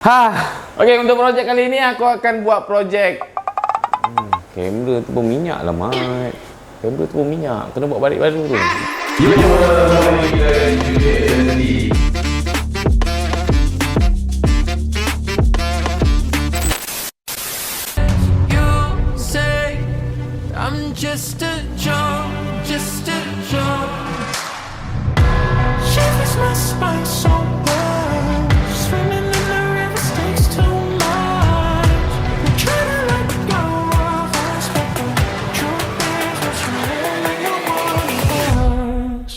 Okey, untuk projek kali ini aku akan buat projek kamera tu berminyak lah, Mat. Kamera tu berminyak, kena buat balik baru tu. I'm just a joke, shivers my spine so bad. Swimming in the river takes too much. I'm trying to let go of us, but the truth is what's real and no one knows.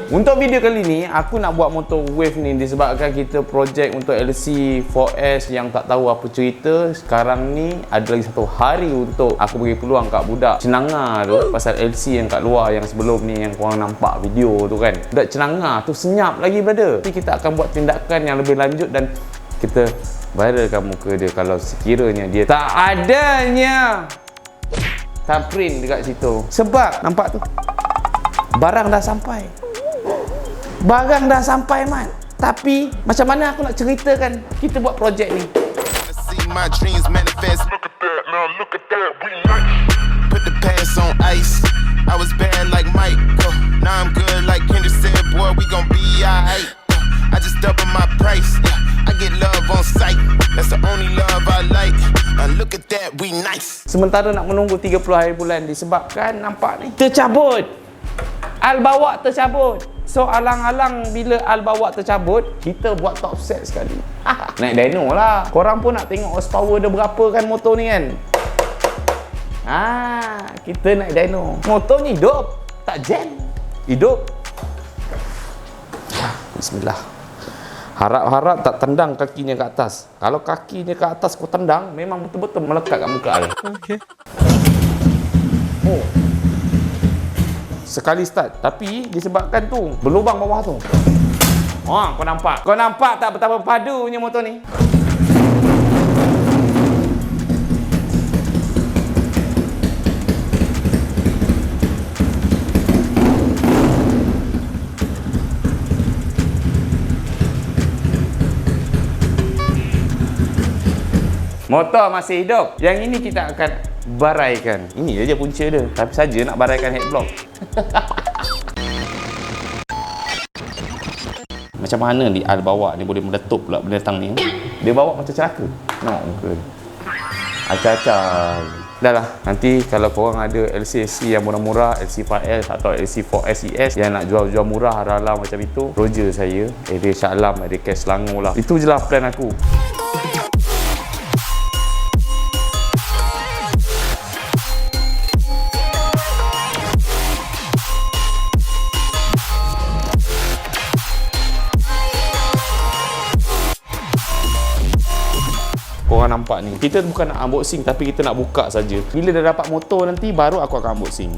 Untuk video kali ni aku nak buat motor wave ni disebabkan kita projek untuk LC4S yang tak tahu apa cerita. Sekarang ni ada lagi satu hari untuk aku bagi peluang kat budak Cenangah tu pasal LC yang kat luar yang sebelum ni yang korang nampak video tu kan. Budak Cenangah tu senyap lagi, brother. Tapi kita akan buat tindakan yang lebih lanjut dan kita viralkan muka dia kalau sekiranya dia tak adanya thumbprint dekat situ. Sebab nampak tu, barang dah sampai. Barang dah sampai, Mat. Tapi macam mana aku nak ceritakan kita buat projek ni? See my dreams manifest. Look at that, now look at that, we nice. Put the pants on ice. I was bad like Mike. Now I'm good like Kendrick said, boy, we gon' be alright. I just double my price. I get love on sight. That's the only love I like. Now look at that, we nice. Sementara nak menunggu 30 hari bulan disebabkan nampak ni tercabut. Al bawa tercabut. So alang-alang bila al bawa tercabut, kita buat top set sekali. Naik dyno lah. Korang pun nak tengok horsepower dia berapa kan motor ni kan. Kita naik dyno. Motor ni hidup, tak jam. Hidup. Bismillah. Harap-harap tak tendang kakinya ke atas. Kalau kakinya ke atas kau tendang, memang betul-betul melekat kat muka dia. Okey. Oh. Sekali start, tapi disebabkan tu berlubang bawah tu. Kau nampak? Kau nampak tak betapa padunya motor ni? Motor masih hidup. Yang ini kita akan baraikan. Ini aja punca dia. Tapi saja nak baraikan headblock. Macam mana di al bawa ni boleh meletup pula benda tang ni? Dia bawa macam celaka. Nampak muka dia. Acah-acah. Dah lah. Nanti kalau korang ada LC yang murah-murah, LC5S atau LC4SES yang nak jual-jual murah harala macam itu, Roger saya. Area Shah Alam, area Cash Selangor lah. Itu je lah plan aku. Korang nampak ni, kita bukan nak unboxing tapi kita nak buka saja. Bila dah dapat motor nanti baru aku akan unboxing.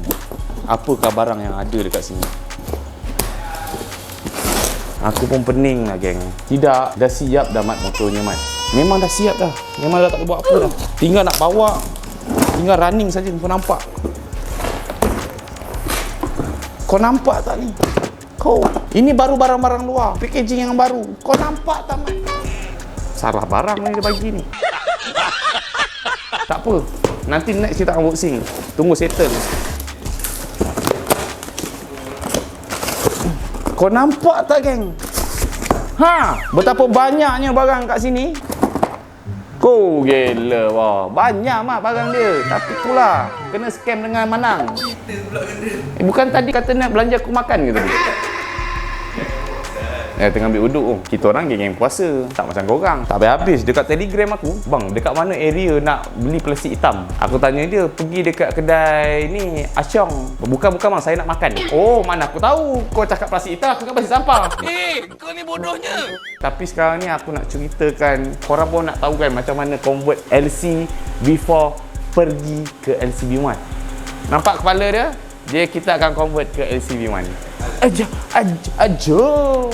Apakah barang yang ada dekat sini? Aku pun pening lah, geng. Tidak, dah siap dah, Mat, motornya, Mat. Memang dah siap dah. Memang dah tak boleh buat apa dah. Tinggal nak bawa, tinggal running saja. Kau nampak? Kau nampak tak ni? Ini baru barang-barang luar, packaging yang baru. Kau nampak tak, Mat? Salah barang ni dia bagi ni. Tak apa. Nanti next kita unboxing. Tunggu settle. Kau nampak tak, geng? Betapa banyaknya barang kat sini. Kau gila, wah. Banyak mak barang dia. Tapi itulah, kena scam dengan Manang. Bukan tadi kata nak belanja aku makan ke tadi? tengah ambil uduk tu. Kita orang geng puasa, tak macam korang. Tak habis dekat Telegram aku, bang, dekat mana area nak beli plastik hitam? Aku tanya dia, pergi dekat kedai ni, Asyong. Bukan bang, saya nak makan. Oh, mana aku tahu kau cakap plastik hitam, aku kan plastik sampah. Kau ni bodohnya. Tapi sekarang ni aku nak ceritakan, korang pun nak tahu kan macam mana convert LC before pergi ke LCB1. Nampak kepala dia? Kita akan convert ke LCB1. Jom.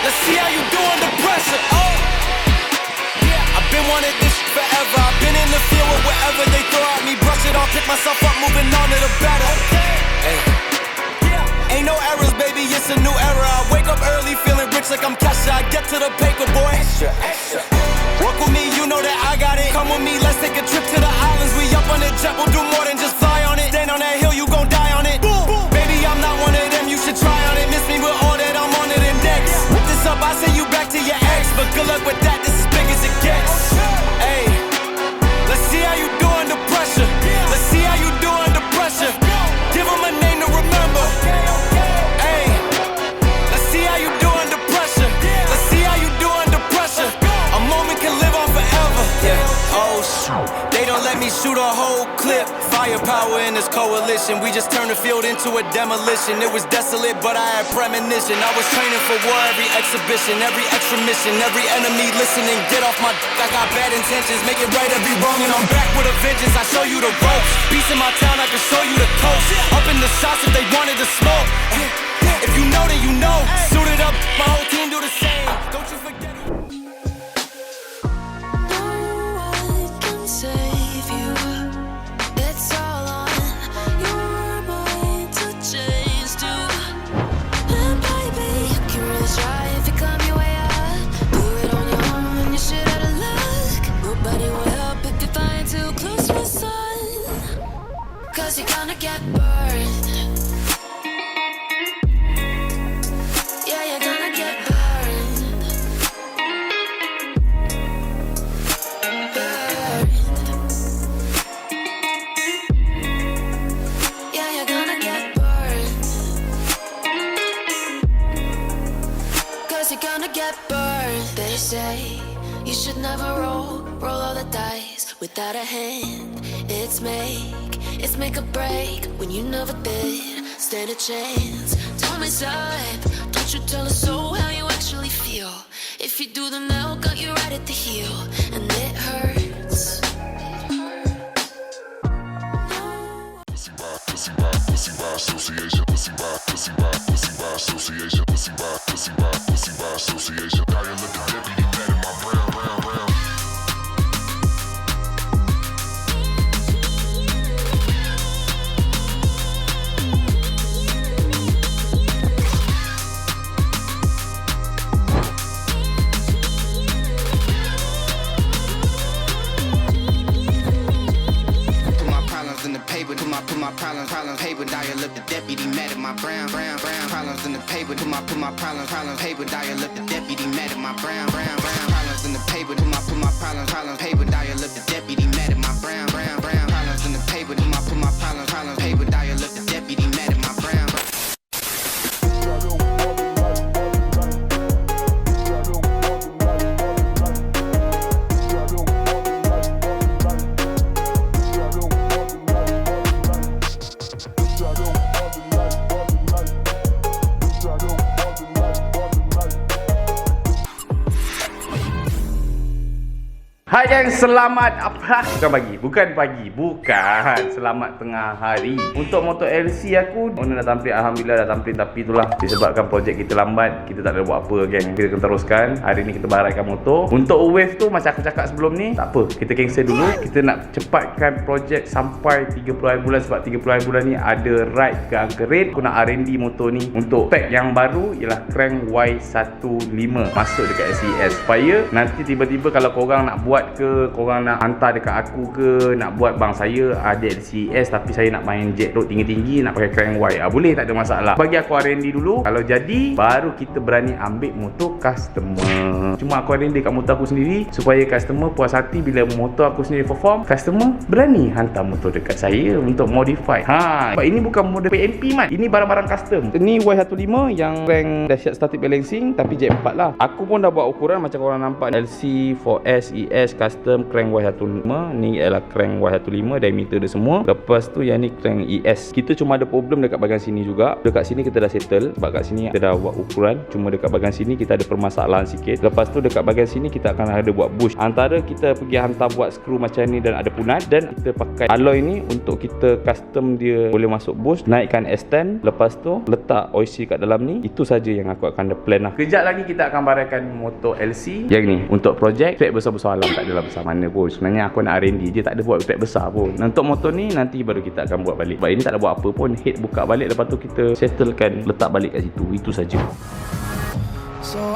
Let's see how you do under pressure. Oh, yeah. I've been wanting this forever. I've been in the field with whatever they throw at me. Brush it off, pick myself up, moving on to the better. Hey. Ain't no errors, baby, it's a new era. I wake up early, feeling rich like I'm Kesha. I get to the paper, boy. Extra, extra. Walk with me, you know that I got it. Come with me, let's take a trip to the islands. We up on the jet, we'll do more than just fly on it. Stand on that hill, you gon' die on it. Boom, boom. Baby, I'm not one of them, you should try on it. Miss me with all that, I'm on it and next. Whip this up, I send you back to your ex. But good luck with that, this is big as it gets. Hey, let's see how you do under pressure. Let's see how you do under pressure. Give them a name to remember. Hey, let's see how you do under pressure. Let's see how you do under pressure. A moment can live on forever. Yeah. Oh shoot, they don't let me shoot a whole clip. Firepower in this coalition. We just turned the field into a demolition. It was desolate, but I had premonition. I was training for war, every exhibition, every extra mission, every enemy listening. Get off my I got bad intentions. Make it right every wrong, and I'm back with a vengeance. I show you the ropes. Beats in my town, I can show you the coast. Up in the shots if they wanted to smoke. If you know, then you know. Suited up, my whole team do the same. Don't you forget it. You're gonna get burned. Yeah, you're gonna get burned. Burned. Yeah, you're gonna get burned. 'Cause you're gonna get burned. They say you should never roll all the dice without a hand. It's make a break when you never did stand a chance. Don't mess up, don't you tell us so how you actually feel. If you do, then they'll got you right at the heel, and it hurts. Pussy by association, pussy by association, pussy by association. Now you look a deputy mad in my brown. put my problems paper, dial up the deputy mad at my brown problems in the paper, put my problems paper, dial up the deputy mad at my brown problems in the paper, put my problems paper, dial up the deputy mad at my brown problems in the paper, put my problems paper, dial up the deputy mad at my brown. Hai gang, selamat apa? Bukan pagi, selamat tengah hari. Untuk motor LC aku, owner dah tampil, alhamdulillah dah tampil. Tapi itulah disebabkan projek kita lambat, kita tak ada buat apa gang. Kita akan teruskan. Hari ni kita baratkan motor. Untuk wave tu macam aku cakap sebelum ni, tak apa, kita cancel dulu. Kita nak cepatkan projek sampai 30 hari bulan. Sebab 30 hari bulan ni ada ride ke Angkerit. Aku nak R&D motor ni. Untuk pack yang baru ialah crank Y15 masuk dekat SES, supaya nanti tiba-tiba kalau korang nak buat ke, korang nak hantar dekat aku ke, nak buat bang saya ada LCS tapi saya nak main jet road tinggi-tinggi, nak pakai crank Y, boleh, tak ada masalah. Bagi aku R&D dulu, kalau jadi baru kita berani ambil motor customer. Cuma aku R&D kat motor aku sendiri supaya customer puas hati. Bila motor aku sendiri perform, customer berani hantar motor dekat saya untuk modify. Sebab ini bukan model PMP man, ini barang-barang custom. Ini Y15 yang crank dahsyat static balancing tapi jet 4 lah. Aku pun dah buat ukuran macam korang nampak, LC 4S ES custom crank Y15. Ni ialah crank Y15, diameter dia semua. Lepas tu yang ni crank ES. Kita cuma ada problem dekat bahagian sini juga. Dekat sini kita dah settle sebab kat sini kita dah buat ukuran. Cuma dekat bahagian sini kita ada permasalahan sikit. Lepas tu dekat bahagian sini kita akan ada buat bush. Antara kita pergi hantar buat skru macam ni dan ada punat, dan kita pakai alloy ni untuk kita custom dia boleh masuk bush, naikkan extend. Lepas tu letak OIC kat dalam ni. Itu saja yang aku akan ada plan lah. Kejap lagi kita akan baratkan motor LC yang ni untuk projek pack besar-besar alam. Tak adalah besar mana pun. Sebenarnya aku nak R&D je, tak ada buat pack besar pun. Untuk motor ni nanti baru kita akan buat balik. Sebab ini tak ada buat apa pun. Head buka balik, lepas tu kita settlekan, letak balik kat situ. Itu saja. So